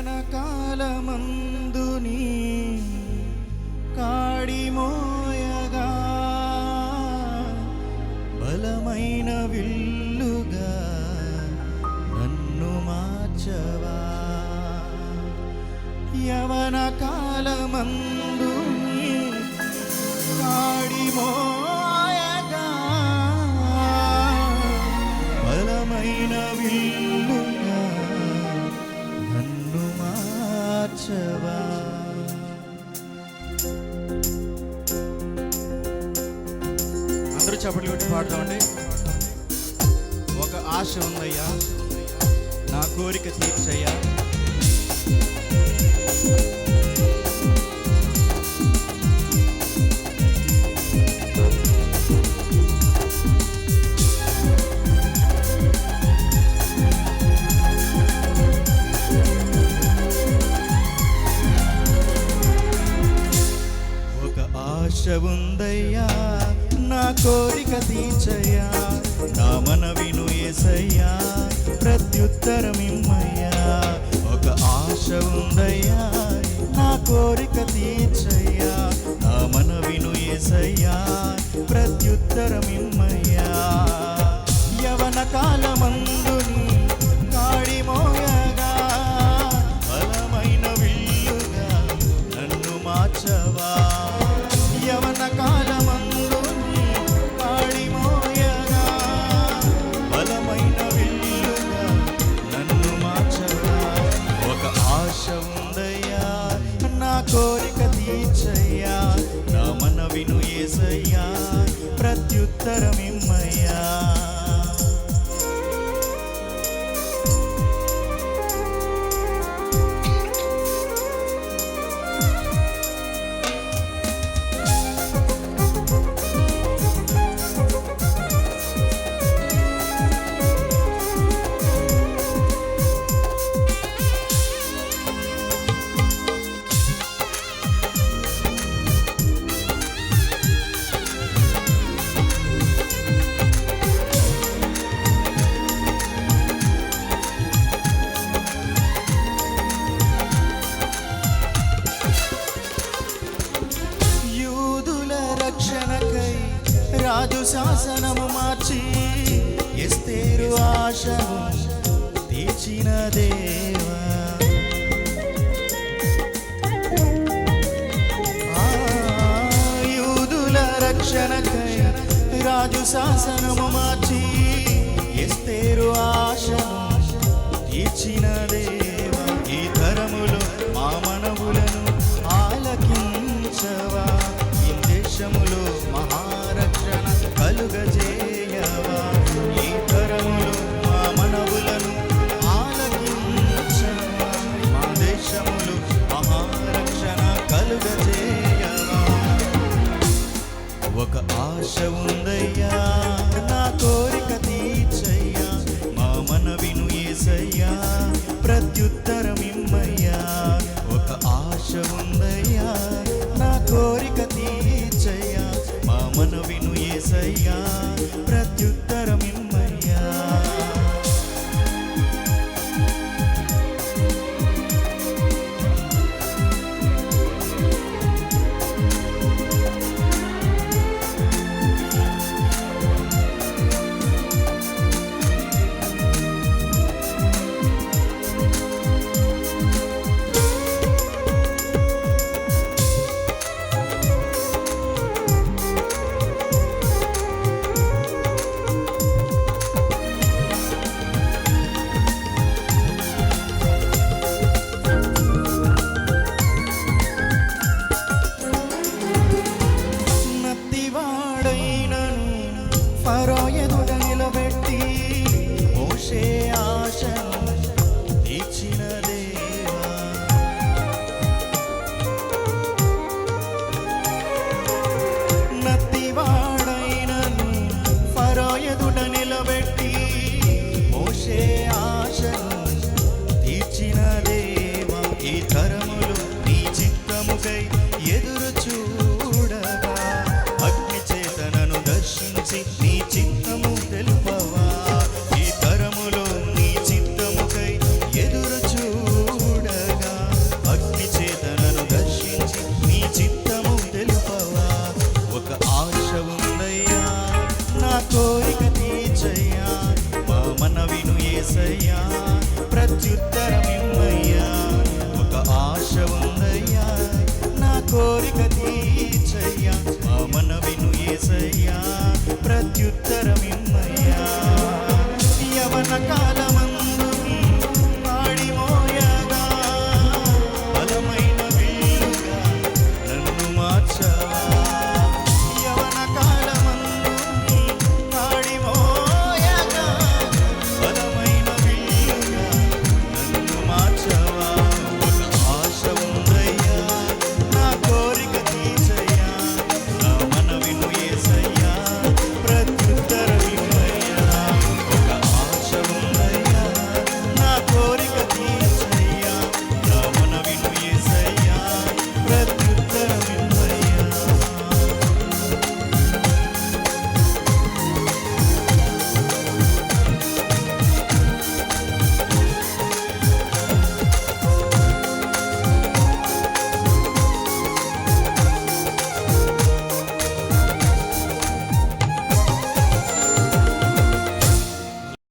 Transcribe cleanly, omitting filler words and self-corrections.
యవన కాలమందుని కాడిమోయగా బలమైన విల్లుగా నన్ను మార్చవా. యవన కాలమందుని కాడిమోయగా బలమైన విల్లుగా నన్ను మార్చవా. అందరూ చప్పట్లు కొట్టి పాడతామండి. ఒక ఆశ ఉందయ్యా, నా కోరిక తీర్చయ్యా. ఆశ ఉందయ్యా, నా కోరిక తీర్చయ్యా. నా మనవిను యేసయ్యా, ప్రత్యుత్తరమిమ్మయ్యా. ఒక ఆశ ఉందయ్యా, నా కోరిక తీర్చయ్యా. నా మనవిను యేసయ్యా, ప్రత్యుత్తరమిమ్మయ్యా. యవన కాలమందుని కాడిమోయగా బలమైన విల్లుగా నన్ను మార్చవా. యవన కాలమందుని కాడిమోయగా బలమైన విల్లుగా నన్ను మార్చవా. ఒక ఆశ ఉందయ్యా, నా కోరిక తీర్చయ్యా. నా మనవిను యేసయ్యా, ప్రత్యుత్తరమిమ్మయ్యా. రాజు శాసనము మార్చి ఎస్తేరు ఆశను తీర్చిన దేవా. యూదుల రక్షణకై రాజు శాసనము మార్చి ఎస్తేరు ఆశను తీర్చిన దేవా. ఈ తరములో మా మనవులను ఆలకించవా. ఈ దేశములో మహారక్షణ కలుగజేయవా. ఈ తరములో మా మనవులను ఆలకించవా. మా దేశములో మహారక్షణ కలుగజేయవా. ఒక ఆశ ఉందయ్యా, నా కోరిక తీర్చయ్యా. మా మనవిను యేసయ్యా, ప్రత్యుత్తరమిమ్మయ్యా. ఒక ఆశ ఉందయ్యా,